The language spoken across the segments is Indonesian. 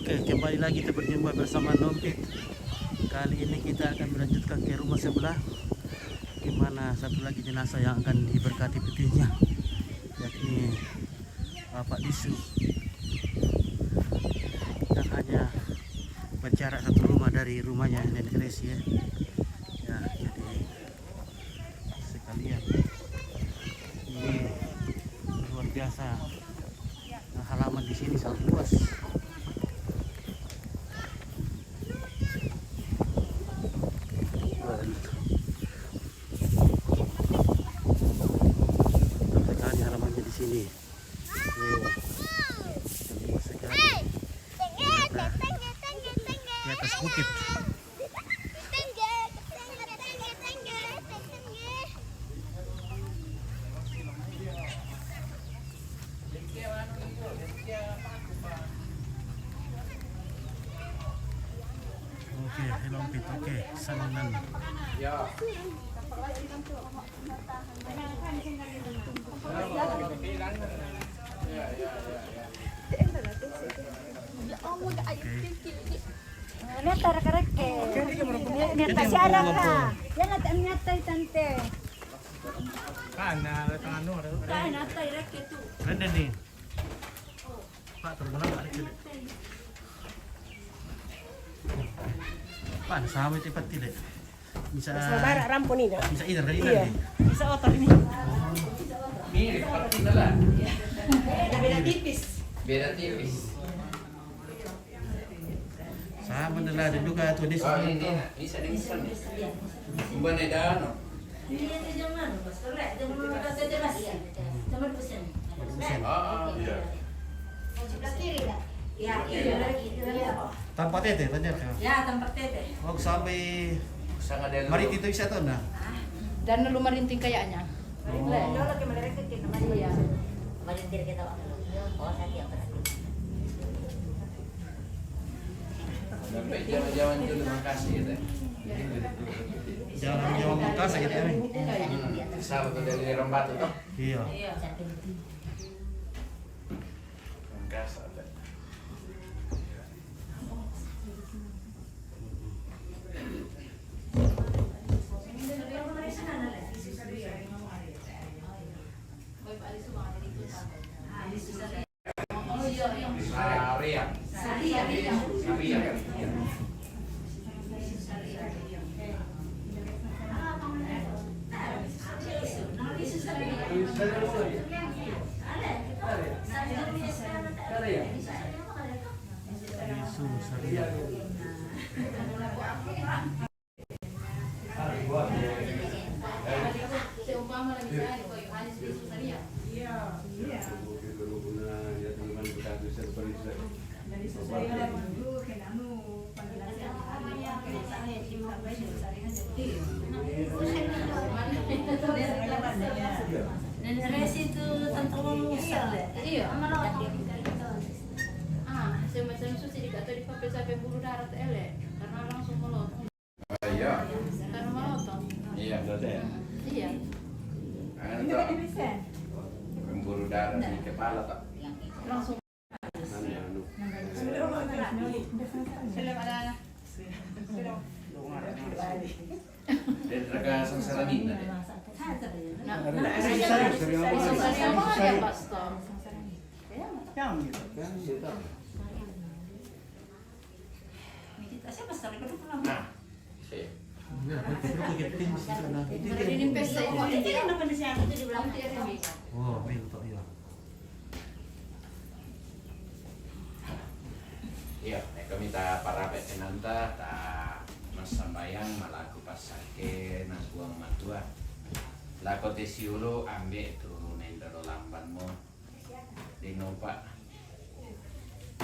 Oke, kembali lagi kita berjumpa bersama Nompit. Kali ini kita akan melanjutkan ke rumah sebelah, gimana satu lagi jenazah yang akan diberkati putihnya, yakni Bapak Disu. Kita hanya berjarak satu rumah dari rumahnya Nenek Resi ya. Ya, jadi sekalian ini luar biasa. Halaman di sini sangat luas. Sekali halamannya di sini. Luas sekali. Di atas bukit. Oke, hello Pit. Oke, salinan. Ya. Neta rek-reke. Neta si arang ka. Yan natin nyatay tante. Kana anu. Kain natay reke tu. Ganda nih. Pak, turun lagi ada cilik. Pak, sama itu cepat tidak. Bisa Saudara rampon ini. bisa ini dari Iya. ini. Bisa otor ini. Mirip, seperti lah. Beda tipis. Beda tipis. Sama nila dan juga tuh di Oh, sini. ini bisa dipesan. Bukan ada anu. Oh, iya. Tanpa tete tanya kan. Ya, tempat tete. Oh, sampai Sangat ada. mari itu bisa tuh nah. Dan lu merinting kayaknya. Lolo ke mereka ke kemana ya? Malintir kita oh sakit apa sakit Sampai jaman-jaman dulu Makasih gitu. Jalan Makassar gitu ya. Salah tuh dari Rombatu tuh. Iya. sakit Makasih. Saria. Isu Saria. Seumpama lagi saya kok Yohanes di Susaria. Dari sesuai dulu ke anu penjelasan Nenek Resi itu tante Musa. Iya. Semacam susi dikata di papel sampai bulu darah ele karena langsung melotong. Iya. Karena melotong. Iya. Iya. ini tadi bisa. Pembuluh darah di kepala tak. Langsung. Dan raga sengsara minta deh. Nah, Susaria mah ada pastor. Meditasi apa sekali kan pernah. Nah, sih. Ya, itu kita di situ nah. Ini pesa Oh, itu yang apa di sana itu di belakang. Oh, minta ya. Iya, mereka minta para petenanta tak mas sambayang malaku pasake nas buang matua. Lako tesiulo ambek tu nendaro lambanmu. Dinopa.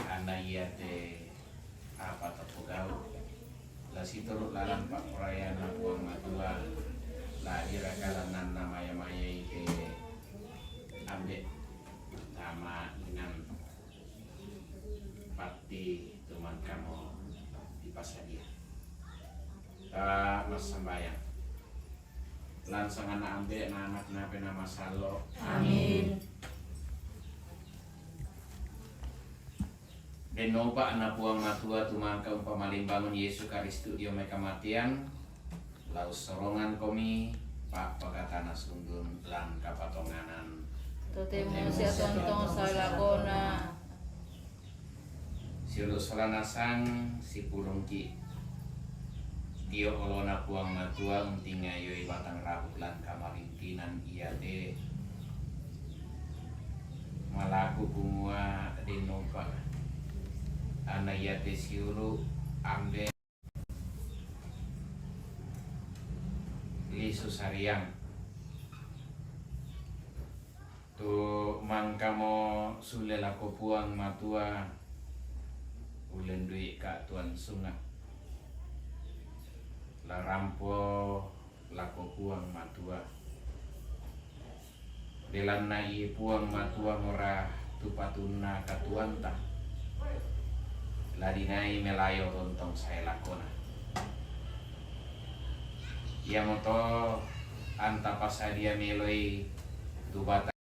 Anda iya te apa tapugau. La situ lalang pak perayaan buang matua. La irakalan namanya maya ite ambek sama inang pati teman kamu di Pasadia. Mas sembayang. Langsung anak ambek anak nape nama salo. Amin. Denopa anak puang matua tumangka umpamalimbangun Yesus Kristus dio mai kamatian laus sorongan komi pak pakatana sundun lan kapatonganan Totemo siya tontong sa lagona. siulu solana sang si pulungki dio olona puang matua untinga yoi batang rabut lan kamarintinan iya de malaku kumua denopa ana iya de siulu ambe Yesus Hariang tu mangkamo sule lako puang matua ulen dui ka tuan sunga la rampo lako puang matua belan nai puang matua mora tupatuna katuanta ladinai melayo tontong saya lakona ia moto anta pasadia meloi dubata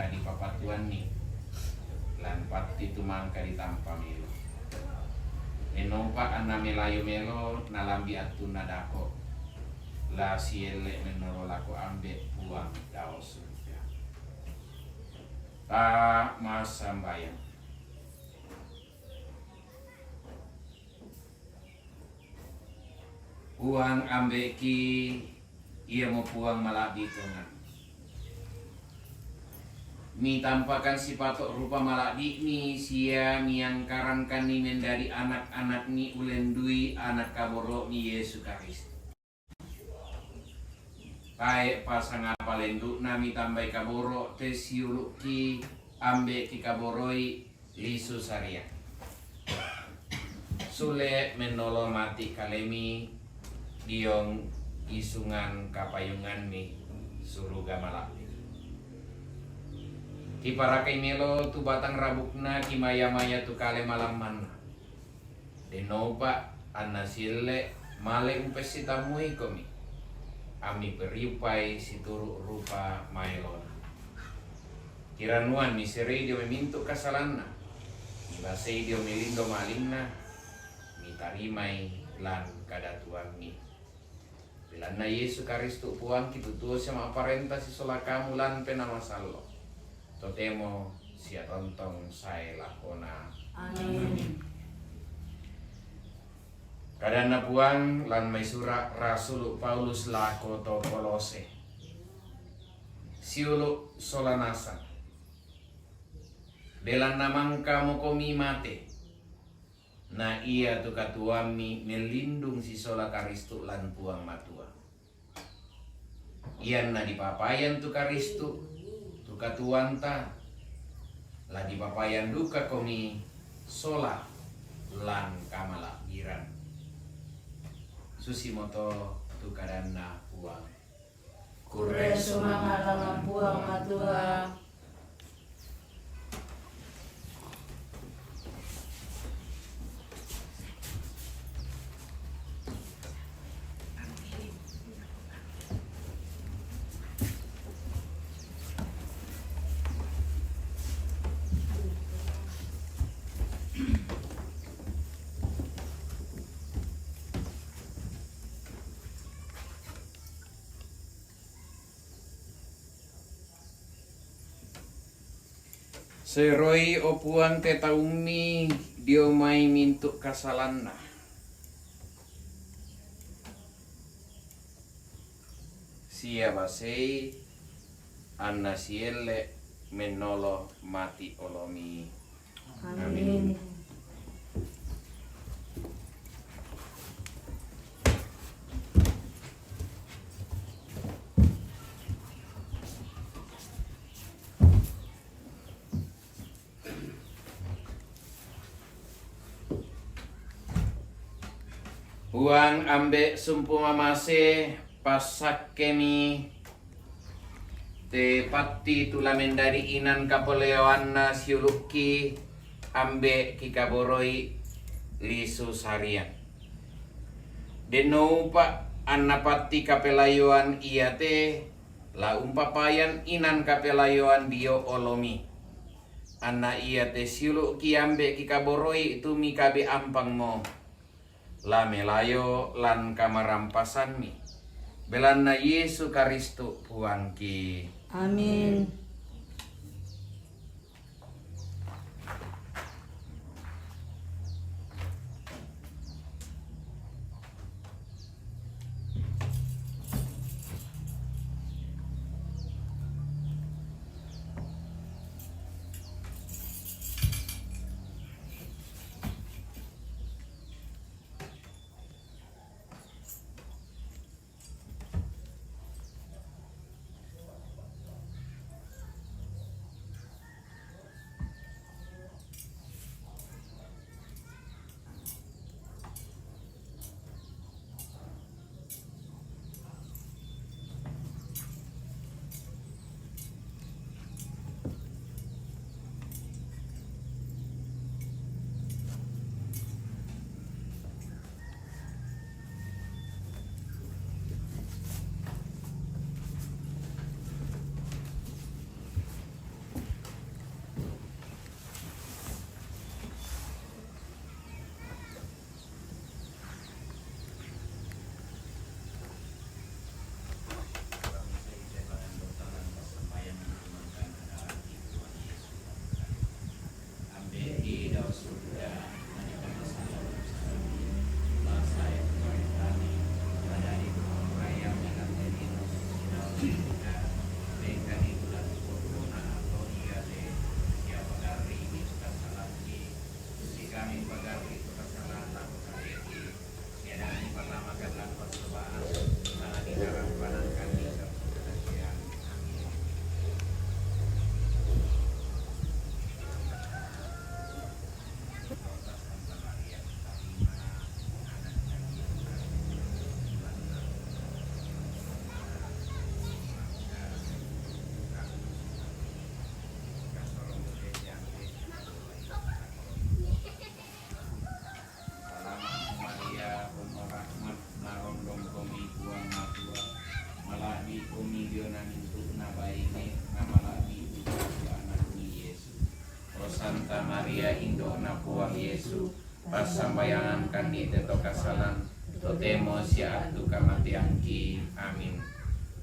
di papatuan ni lan pati tumangka di tampa melo menompa anna melayo melo nalambi atuna dako la siele menoro lako ambe puang dao surga ta masambayang puang ambe ki ia mau puang malah ditongan mi tampakan si patok rupa malah di ni sia miangkarankan ni mendari anak-anak ni ulendui anak kaboro ni Yesus Kristus kae pasang apa lendu nami tambai kaboro te siulu ki ambe ki kaboroi lisu saria sule menolo mati kalemi diong isungan kapayungan mi suruga malakti ki parakai melo tu batang rabukna ki maya-maya tu kale malam mana denoba anasile male umpesi tamui komi ami periupai si turu rupa maelona kiranuan miseri dio memintu kasalana ibasei dio melindo malingna mitarimai lan kadatuan mi Bilana Yesus Kristus puang kitu tuh sama aparenta si solakamu lan penamasallo. Totemo sia tontong saya lakona. Amin. Kadana puang lan maisura Rasul Paulus lako to Kolose. Siulu solanasa. Belan namang kamu komi mate. Na iya tu katuami melindung si sola Karistu lan puang matua. Iyan na dipapayan tu Karistu tu katuanta la dipapayan duka komi sola lan kamala giran. Susimoto tu kadana puang. Kure sumangalang puang matua. Seroi opuang te taumi dio mai mintuk kasalanna. Sia basei anna sielle menolo mati olomi. Amin. Huang ambe sumpuma mase pasak kemi te pati tulamen dari inan kapoleoanna siuluki ambe kikaboroi lisu sarian. Deno pa anna pati kapelayuan iya te la umpapayan inan kapelayuan dio olomi. Anna ia te siulu ki ambe ki kaboroi itu mi kabe ampang mo. La melayo lan kamarampasan mi. Belanna Yesu Karistu puang ki. Amin. Santa Maria Indona Puang Yesu pasambayangan kandi teto kasalan totemo sia atu kamatiangki. Amin.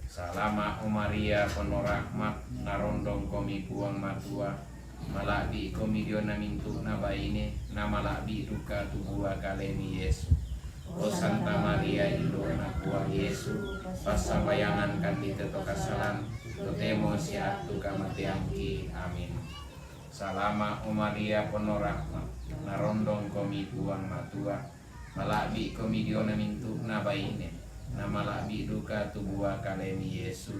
Salama o Maria penuh rahmat narondong komi puang matua malabi komi diona mintu nabaine namalabi duka tubuha kalemi Yesu. O Santa Maria Indona Puang Yesu pasambayangan kandi teto kasalan totemo sia atu kamatiangki. Amin. Salama o Maria penuh rahmat narondong komi puang matua malabi komi diona mintu nabaine namalabi duka tubuha kalemi Yesu.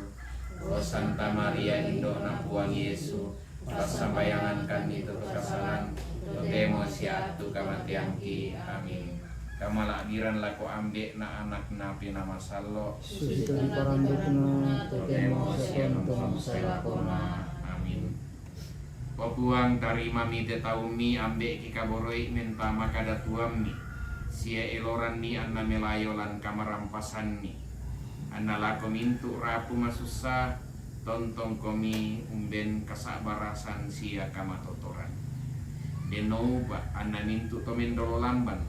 O Santa Maria Indona Puang Yesu pasambayangan kami teto kasalan totemo sia atu kamatiangki. Amin. Kamalabiran lako ambe na anak na pinamasallo Susitu di parambutna totemo sia nonton. Amin. Papuang tarima mi te taumi ambe kikaboroi menta makada tuammi sia eloran ni anna melayo lan kamarampasan ni anna lako mintu rapu masusa tontong komi umben kasabarasan sia kamatotoran denoba anna mintu tomendolo lamban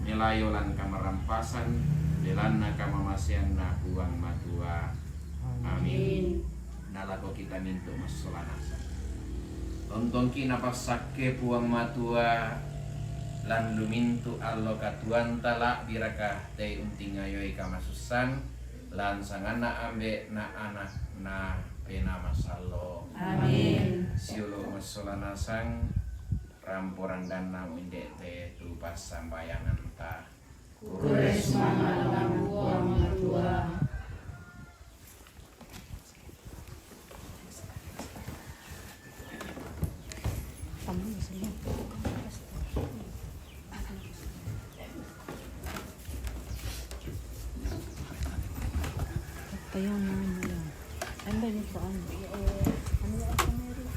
melayo lan kamarampasan belanna kamamasian na puang matua. Amin. Nalako kita mintu masolanasan tontong kinapasake puang matua lan lumintu allo katuan tala biraka te unting ayoy kamasusan lan sangana ambe na anak na pena masallo. Amin. Siulo masolanasang ramporan dana inde te tupas sambayangan ta Kures mangalang puang matua. Kayang mana yan? Ano ba yung saan? Ano ba ang meron?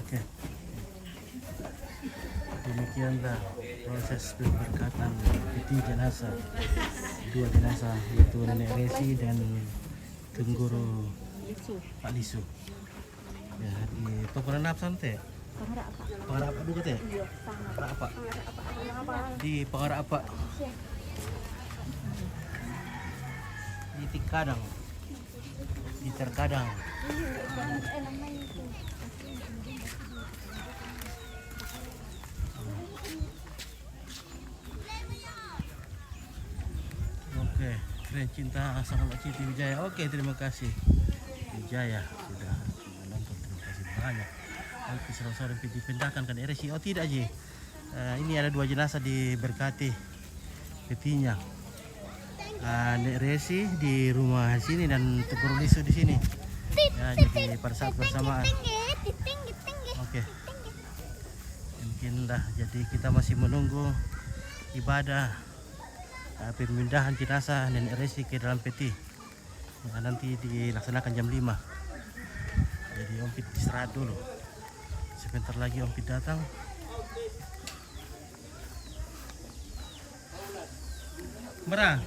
Oke. Demikianlah inilah proses pemberkatan peti jenazah. 2 jenazah yaitu Nenek Resi dan Tungguru Pak Lisu. Ya, di Tokonan Santai. Pengarap apa dulu teh? Pengarap apa? Di pengarap apa? Di Tikadang. Di Terkadang. Oke, keren cinta sama Citi Wijaya. Oke, terima kasih Wijaya sudah menonton. Terima kasih banyak. Oke, saudara dipindahkan ke RSI. Oh tidak Ji, ini ada 2 jenazah diberkati petinya. Nek Resi di rumah sini dan Tegur Lisu di sini. Ya, jadi pada saat bersamaan. Oke, mungkin dah. Jadi kita masih menunggu ibadah pemindahan jenazah Nenek Resi ke dalam peti. Nanti dilaksanakan jam 5. Jadi Om Pit istirahat dulu. Sebentar lagi Om Pit datang. Merah.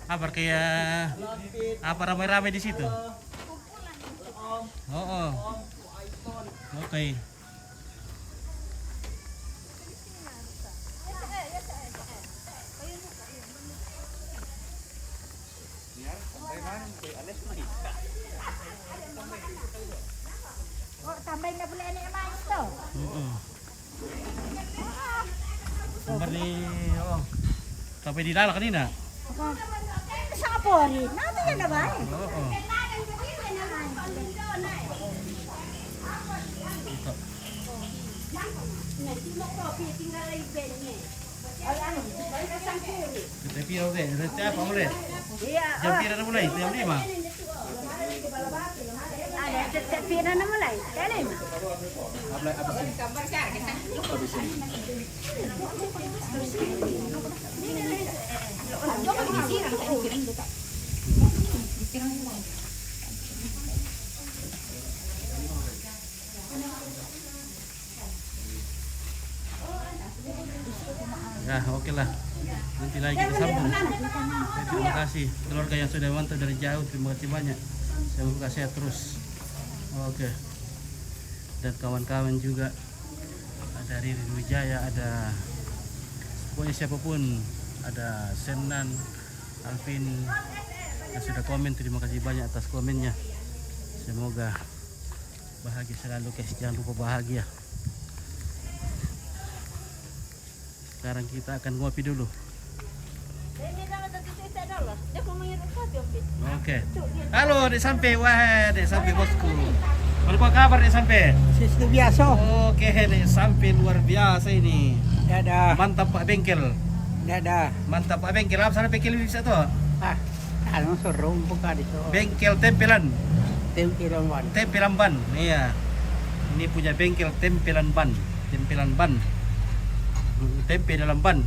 Apa kayak apa ramai-ramai di situ? Oh. Oke. Oh, tambah nggak boleh ini emang itu. Nomor di sampai di dalam kanina. Saborin, nanti ya na baik. Oh. Kita pira udah, rete apa mulai? Jam pira na mulai? Jam 5. Ada tetap pira na mulai. Kali mah. Ya, oke lah. Nanti lagi kita sambung. Terima kasih keluarga yang sudah mantau dari jauh. Terima kasih banyak. Semoga sehat terus. Oke. Dan kawan-kawan juga dari Wijaya, ada pokoknya siapapun, ada Senan, Alvin yang sudah komen. Terima kasih banyak atas komennya. Semoga bahagia selalu, guys. Jangan lupa bahagia. Sekarang kita akan ngopi dulu. Oke. Halo, Dek Sampai. Wah, Dek Sampai bosku. Apa kabar Dek Sampai? Sesuatu biasa. Oke, Dek Sampai luar biasa ini. Ada. Mantap Pak Bengkel. Ada. Mantap Pak Bengkel. Apa sana bengkel bisa tuh? Ano sorong buka di so. Bengkel tempelan. Tempelan wan. Tempelan ban. Iya. Ini punya bengkel tempelan ban. Tempelan ban. Tempe dalam ban.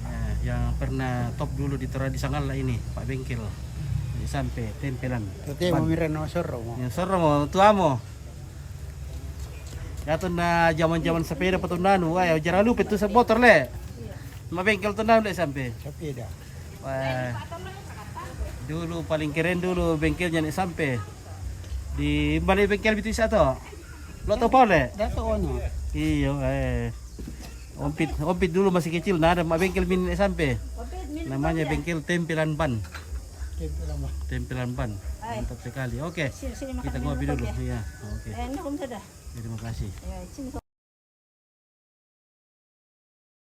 Nah, yang pernah top dulu ditaruh di Sangala ini, Pak Bengkel. Jadi sampai tempelan. Tete mo mirano sorong. Yang seru mo, tuamo. Yato na zaman-zaman sepeda patunanu, wah, jangan lupa itu motor le. Mabengkel tunan le sampai. Sepeda. Wah. Dulu paling keren dulu bengkelnya nih sampai. Di mana bengkel itu satu? Lo tau pa le? Dato ono. Iya, Ompit dulu masih kecil, nah ada bengkel mini sampai. Namanya bengkel tempelan ban. Tempelan wan. Tempelan ban. Mantap sekali. Oke. Kita ngopi dulu. Iya, oke. Ini kum sudah. Terima kasih.